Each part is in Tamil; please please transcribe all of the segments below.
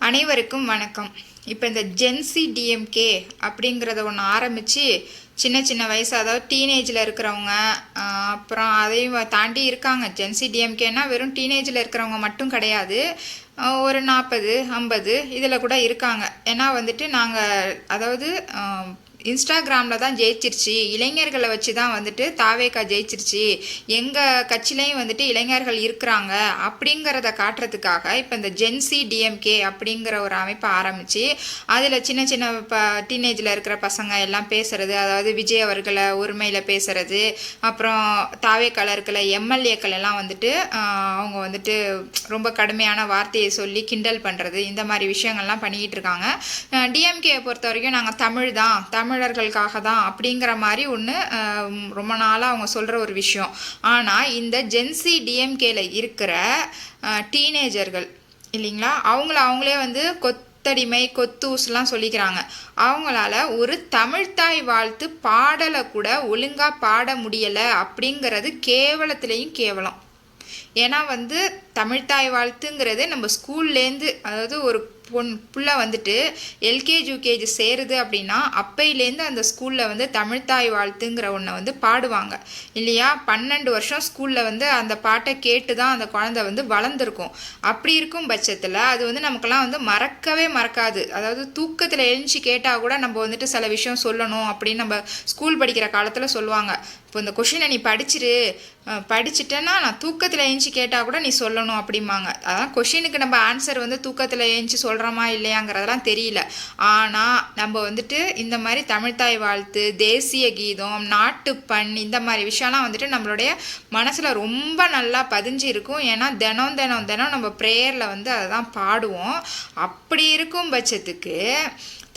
அனைவருக்கும் வணக்கம். இப்போ இந்த ஜென்சி டிஎம்கே அப்படிங்கிறத ஒன்று ஆரம்பித்து சின்ன சின்ன வயசு, அதாவது டீனேஜில் இருக்கிறவங்க, அப்புறம் அதையும் தாண்டி இருக்காங்க. ஜென்சி டிஎம்கேனா வெறும் டீனேஜில் இருக்கிறவங்க மட்டும் கிடையாது, ஒரு 40 50 இதில் கூட இருக்காங்க. ஏன்னா வந்துட்டு நாங்கள் அதாவது இன்ஸ்டாகிராமில் தான் ஜெயிச்சிருச்சு, இளைஞர்களை வச்சு தான் வந்துட்டு தாவேக்கா ஜெயிச்சிருச்சு, எங்கள் கட்சியிலையும் வந்துட்டு இளைஞர்கள் இருக்கிறாங்க அப்படிங்கிறத காட்டுறதுக்காக இப்போ இந்த ஜென்சி டிஎம்கே அப்படிங்கிற ஒரு அமைப்பை ஆரம்பித்து அதில் சின்ன சின்ன டீனேஜில் இருக்கிற பசங்க எல்லாம் பேசுகிறது, அதாவது விஜய் அவர்களை உரிமையில் பேசுகிறது, அப்புறம் தாவேக்கால இருக்கிற எம்எல்ஏக்கள் எல்லாம் வந்துட்டு அவங்க வந்துட்டு ரொம்ப கடுமையான வார்த்தையை சொல்லி கிண்டல் பண்ணுறது, இந்த மாதிரி விஷயங்கள்லாம் பண்ணிக்கிட்டு இருக்காங்க. டிஎம்கேயை பொறுத்த வரைக்கும் நாங்கள் தமிழர்களுக்காக தான் அப்படிங்கிற மாதிரி ஒன்று ரொம்ப நாளாக அவங்க சொல்கிற ஒரு விஷயம். ஆனால் இந்த ஜென்சி டிஎம்கேல இருக்கிற டீனேஜர்கள் இல்லைங்களா, அவங்களே வந்து கொத்தடிமை கொத்தூஸ்லாம் சொல்லிக்கிறாங்க. அவங்களால ஒரு தமிழ்த்தாய் வாழ்த்து பாடலை கூட ஒழுங்காக பாட முடியலை அப்படிங்கிறது கேவலத்துலேயும் கேவலம். ஏன்னா வந்து தமிழ்த்தாய் வாழ்த்துங்கிறது நம்ம ஸ்கூல்லேருந்து, அதாவது ஒரு புள்ள வந்துட்டு எல்கேஜி யூகேஜி சேருது அப்படின்னா அப்பையிலேருந்து அந்த ஸ்கூலில் வந்து தமிழ்த்தாய் வாழ்த்துங்கிற ஒன்றை வந்து பாடுவாங்க இல்லையா. 12 வருஷம் ஸ்கூலில் வந்து அந்த பாட்டை கேட்டு தான் அந்த குழந்தை வந்து வளர்ந்துருக்கும். அப்படி இருக்கும் பட்சத்தில் அது வந்து நமக்கெல்லாம் வந்து மறக்கவே மறக்காது. அதாவது தூக்கத்தில் எழுந்துச்சி கேட்டால் கூட நம்ம வந்துட்டு சில விஷயம் சொல்லணும் அப்படின்னு நம்ம ஸ்கூல் படிக்கிற காலத்தில் சொல்லுவாங்க. இப்போ இந்த கொஷினை நீ படிச்சுட்டேன்னா நான் தூக்கத்தில் எழுந்துச்சி கேட்டால் கூட நீ சொல்லணும் அப்படிம்பாங்க. அதான் கொஷினுக்கு நம்ம ஆன்சர் வந்து தூக்கத்தில் எழுந்துச்சி சொல்கிறோமா இல்லையாங்கிறதெல்லாம் தெரியல. ஆனால் நம்ம வந்துட்டு இந்த மாதிரி தமிழ்த்தாய் வாழ்த்து, தேசிய கீதம், நாட்டுப்பண், இந்த மாதிரி விஷயம்லாம் வந்துட்டு நம்மளுடைய மனசில் ரொம்ப நல்லா பதிஞ்சு இருக்கும். ஏன்னா தினம் நம்ம ப்ரேயரில் வந்து அதை தான் பாடுவோம். அப்படி இருக்கும் பட்சத்துக்கு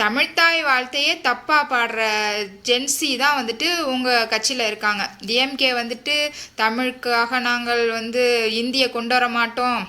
தமிழ்த்தாய் வாழ்த்தையே தப்பாக பாடுற ஜென்சி தான் வந்துட்டு உங்கள் கட்சியில் இருக்காங்க. டிஎம்கே வந்துட்டு தமிழுக்காக நாங்கள் வந்து இந்தியை கொண்டு வர மாட்டோம்,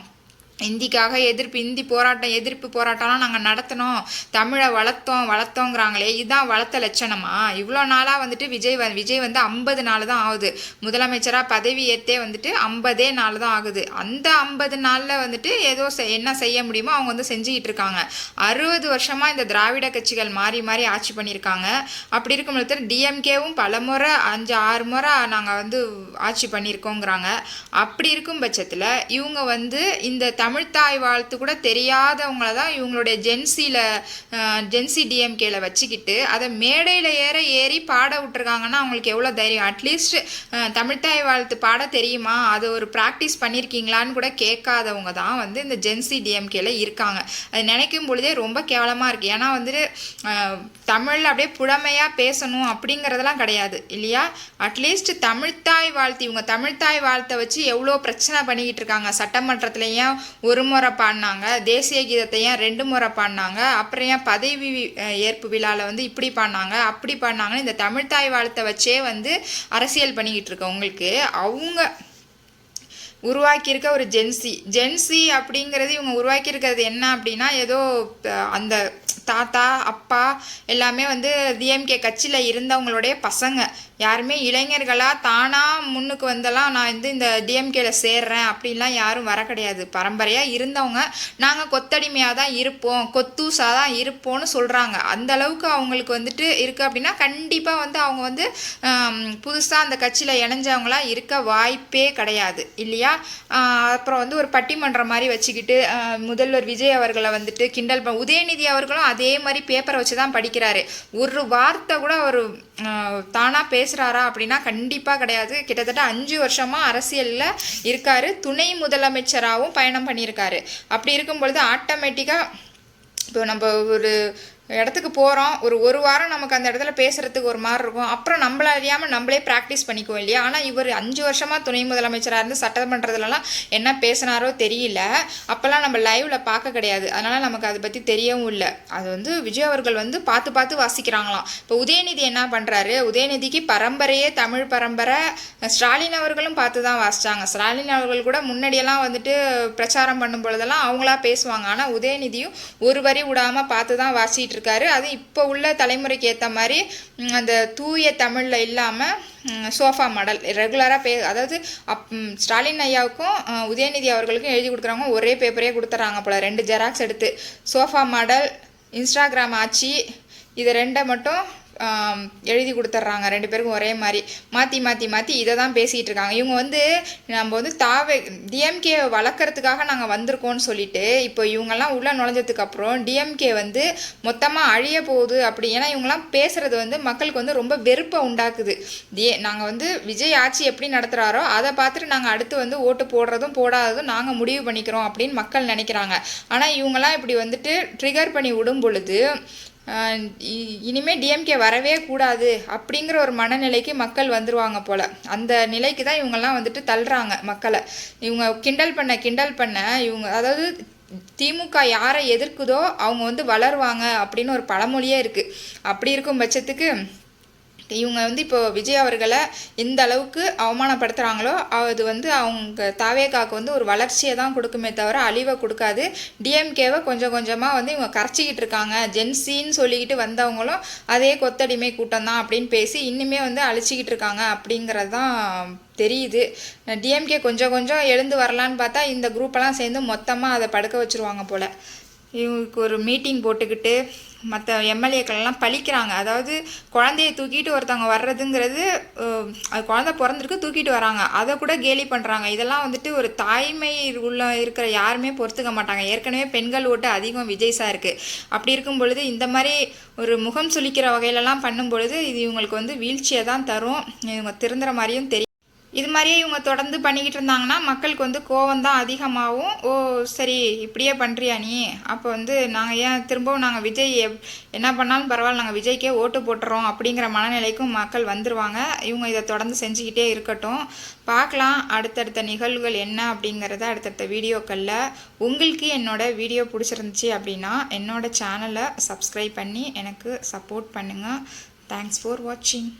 இந்திக்காக எதிர்ப்பு போராட்டம்லாம் நாங்கள் நடத்தினோம், தமிழை வளர்த்தோங்கிறாங்களே, இதுதான் வளர்த்த லட்சணமா? இவ்வளோ நாளாக வந்துட்டு விஜய் வந்து 50 நாள் தான் ஆகுது முதலமைச்சராக பதவி ஏற்றே, வந்துட்டு 50 நாள் தான் ஆகுது. அந்த 50 நாளில் வந்துட்டு ஏதோ என்ன செய்ய முடியுமோ அவங்க வந்து செஞ்சுக்கிட்டு இருக்காங்க. 60 வருஷமாக இந்த திராவிட கட்சிகள் மாறி மாறி ஆட்சி பண்ணியிருக்காங்க. அப்படி இருக்கும்போது டிஎம்கேவும் பல முறை 5-6 முறை நாங்கள் வந்து ஆட்சி பண்ணியிருக்கோங்கிறாங்க. அப்படி இருக்கும் பட்சத்தில் இவங்க வந்து இந்த தமிழ்த்தாய் வாழ்த்து கூட தெரியாதவங்கள தான் இவங்களுடைய ஜென்சி டிஎம்கேல வச்சுக்கிட்டு அதை மேடையில் ஏறி பாட விட்டுருக்காங்கன்னா அவங்களுக்கு எவ்வளோ தைரியம்? அட்லீஸ்ட் தமிழ்த்தாய் வாழ்த்து பாட தெரியுமா, அது ஒரு ப்ராக்டிஸ் பண்ணியிருக்கீங்களான்னு கூட கேட்காதவங்க தான் வந்து இந்த ஜென்சி டிஎம்கேல இருக்காங்க. அது நினைக்கும் பொழுதே ரொம்ப கேவலமாக இருக்குது. ஏன்னா வந்துட்டு தமிழில் அப்படியே புழமையாக பேசணும் அப்படிங்கிறதெல்லாம் கிடையாது இல்லையா. அட்லீஸ்ட் தமிழ்த்தாய் வாழ்த்து, இவங்க தமிழ்த்தாய் வாழ்த்தை வச்சு எவ்வளோ பிரச்சனை பண்ணிக்கிட்டு இருக்காங்க. சட்டமன்றத்துலேயும் 1 முறை பாடினாங்க, தேசிய கீதத்தை ஏன் 2 முறை பாடினாங்க, அப்புறம் ஏன் பதவி ஏற்பு விழாவில் வந்து இப்படி பாடினாங்க அப்படி பாடினாங்கன்னு இந்த தமிழ்த்தாய் வாழ்த்தை வச்சே வந்து அரசியல் பண்ணிக்கிட்டு இருக்கவங்களுக்கு அவங்க உருவாக்கியிருக்க ஒரு ஜென்சி அப்படிங்கிறது இவங்க உருவாக்கியிருக்கிறது என்ன அப்படின்னா, ஏதோ அந்த தாத்தா அப்பா எல்லாமே வந்து டிஎம்கே கட்சியில் இருந்தவங்களுடைய பசங்க, யாருமே இளைஞர்களாக தானாக முன்னுக்கு வந்தெல்லாம் நான் வந்து இந்த டிஎம்கேல சேர்றேன் அப்படின்லாம் யாரும் வர கிடையாது. பரம்பரையாக இருந்தவங்க நாங்கள் கொத்தடிமையாக தான் இருப்போம், கொத்தூசாக தான் இருப்போம்னு சொல்கிறாங்க. அந்த அளவுக்கு அவங்களுக்கு வந்துட்டு இருக்குது அப்படின்னா கண்டிப்பாக வந்து அவங்க வந்து புதுசாக அந்த கட்சியில் இணைஞ்சவங்களாம் இருக்க வாய்ப்பே கிடையாது இல்லையா. அப்புறம் வந்து ஒரு பட்டிமன்றம் மாதிரி வச்சுக்கிட்டு முதல்வர் விஜய் அவர்களை வந்துட்டு கிண்டல் உதயநிதி அவர்களும் அதே மாதிரி பேப்பரை வச்சு தான் படிக்கிறாரு. ஒரு வார்த்தை கூட அவர் தானாக பேசுகிறாரா அப்படின்னா கண்டிப்பாக கிடையாது. கிட்டத்தட்ட 5 வருஷமாக அரசியலில் இருக்காரு, துணை முதலமைச்சராகவும் பயணம் பண்ணியிருக்காரு. அப்படி இருக்கும் பொழுது ஆட்டோமேட்டிக்காக இப்போ நம்ம ஒரு இடத்துக்கு போகிறோம், ஒரு வாரம் நமக்கு அந்த இடத்துல பேசுகிறதுக்கு ஒரு மாதிரி இருக்கும். அப்புறம் நம்மள அறியாமல் நம்மளே ப்ராக்டிஸ் பண்ணிக்குவோம் இல்லையா. ஆனால் இவர் 5 வருஷமாக துணை முதலமைச்சராக இருந்து சட்டமன்றத்துலலாம் என்ன பேசினாரோ தெரியல. அப்போல்லாம் நம்ம லைவில் பார்க்க கிடையாது, அதனால் நமக்கு அதை பற்றி தெரியவும் இல்லை. அது வந்து விஜய் அவர்கள் வந்து பார்த்து வாசிக்கிறாங்களாம். இப்போ உதயநிதி என்ன பண்ணுறாரு, உதயநிதிக்கு பரம்பரையே தமிழ் பரம்பரை. ஸ்டாலின் அவர்களும் பார்த்து தான் வாசித்தாங்க. ஸ்டாலின் அவர்கள் கூட முன்னாடியெல்லாம் வந்துட்டு பிரச்சாரம் பண்ணும் பொழுதெல்லாம் அவங்களா பேசுவாங்க. ஆனால் உதயநிதியும் ஒரு வரி விடாமல் பார்த்து தான் வாசிட்டு இருக்காரு. அது இப்போ உள்ள தலைமுறைக்கு ஏற்ற மாதிரி அந்த தூய தமிழில் இல்லாமல் சோஃபா மாடல் ரெகுலராக அதாவது ஸ்டாலின் ஐயாவுக்கும் உதயநிதி அவர்களுக்கும் எழுதி கொடுக்குறாங்க, ஒரே பேப்பரே கொடுத்துட்றாங்க போல், 2 ஜெராக்ஸ் எடுத்து. சோஃபா மாடல், இன்ஸ்டாகிராம் ஆட்சி, இது 2 மட்டும் எழுதி கொடுத்துட்றாங்க 2 பேருக்கும் ஒரே மாதிரி மாற்றி இதை தான் பேசிகிட்டு இருக்காங்க. இவங்க வந்து நம்ம வந்து டிஎம்கே வளர்க்குறதுக்காக நாங்கள் வந்திருக்கோம்னு சொல்லிட்டு இப்போ இவங்கெல்லாம் உள்ளே நுழைஞ்சதுக்கப்புறம் டிஎம்கே வந்து மொத்தமாக அழிய போகுது அப்படி. ஏன்னா இவங்கெல்லாம் பேசுகிறது வந்து மக்களுக்கு வந்து ரொம்ப வெறுப்பை உண்டாக்குது. நாங்கள் வந்து விஜய் ஆட்சி எப்படி நடத்துகிறாரோ அதை பார்த்துட்டு நாங்கள் அடுத்து வந்து ஓட்டு போடுறதும் போடாததும் நாங்கள் முடிவு பண்ணிக்கிறோம் அப்படின்னு மக்கள் நினைக்கிறாங்க. ஆனால் இவங்கெல்லாம் இப்படி வந்துட்டு ட்ரிகர் பண்ணி விடும் பொழுது இனிமேல் டிஎம்கே வரவே கூடாது அப்படிங்கிற ஒரு மனநிலைக்கு மக்கள் வந்துருவாங்க போல். அந்த நிலைக்கு தான் இவங்கெல்லாம் வந்துட்டு தள்ளுறாங்க மக்களை. இவங்க கிண்டல் பண்ண இவங்க, அதாவது திமுக யாரை எதிர்க்குதோ அவங்க வந்து வளருவாங்க அப்படின்னு ஒரு பழமொழியே இருக்குது. அப்படி இருக்கும் பட்சத்துக்கு இவங்க வந்து இப்போ விஜய் அவர்களை எந்த அளவுக்கு அவமானப்படுத்துகிறாங்களோ அது வந்து அவங்க தாவேகாவுக்கு வந்து ஒரு வளர்ச்சியை தான் கொடுக்குமே தவிர அழிவை கொடுக்காது. டிஎம்கேவை கொஞ்சம் கொஞ்சமாக வந்து இவங்க கரைச்சிக்கிட்டு இருக்காங்க. ஜென்சின்னு சொல்லிக்கிட்டு வந்தவங்களும் அதே கொத்தடிமை கூட்டம் தான் அப்படின்னு பேசி இன்னுமே வந்து அழிச்சிக்கிட்டு இருக்காங்க அப்படிங்கிறது தான் தெரியுது. டிஎம்கே கொஞ்சம் கொஞ்சம் எழுந்து வரலான்னு பார்த்தா இந்த குரூப்பெல்லாம் சேர்ந்து மொத்தமாக அதை படுக்க வச்சுருவாங்க போல். இவங்களுக்கு ஒரு மீட்டிங் போட்டுக்கிட்டு மற்ற எம்எல்ஏக்கள்லாம் பழிக்கிறாங்க. அதாவது குழந்தைய தூக்கிட்டு ஒருத்தவங்க வர்றதுங்கிறது, அது குழந்தை பிறந்திருக்கு தூக்கிட்டு வராங்க, அதை கூட கேலி பண்ணுறாங்க. இதெல்லாம் வந்துட்டு ஒரு தாய்மை உள்ள இருக்கிற யாருமே பொறுத்துக்க மாட்டாங்க. ஏற்கனவே பெண்கள் ஓட்டு அதிகம் விஜய் சார் இருக்குது. அப்படி இருக்கும் பொழுது இந்த மாதிரி ஒரு முகம் சுளிக்கிற வகையிலலாம் பண்ணும் பொழுது இது இவங்களுக்கு வந்து வீழ்ச்சியை தான் தரும். இவங்க திருந்துற மாதிரியும் தெரியும். இது மாதிரியே இவங்க தொடர்ந்து பண்ணிக்கிட்டு இருந்தாங்கன்னா மக்களுக்கு வந்து கோவம் தான் அதிகமாகவும், ஓ சரி இப்படியே பண்ணுறியா நீ, அப்போ வந்து நாங்கள் ஏன் திரும்பவும் நாங்கள் விஜய் என்ன பண்ணாலும் பரவாயில்ல நாங்கள் விஜய்க்கே ஓட்டு போட்டுறோம் அப்படிங்கிற மனநிலைக்கும் மக்கள் வந்துடுவாங்க. இவங்க இதை தொடர்ந்து செஞ்சுக்கிட்டே இருக்கட்டும். பார்க்கலாம் அடுத்தடுத்த நிகழ்வுகள் என்ன அப்படிங்கிறத அடுத்தடுத்த வீடியோக்களில். உங்களுக்கு என்னோடய வீடியோ பிடிச்சிருந்துச்சி அப்படின்னா என்னோடய சேனலை சப்ஸ்கிரைப் பண்ணி எனக்கு சப்போர்ட் பண்ணுங்கள். தேங்க்ஸ் ஃபார் வாட்சிங்.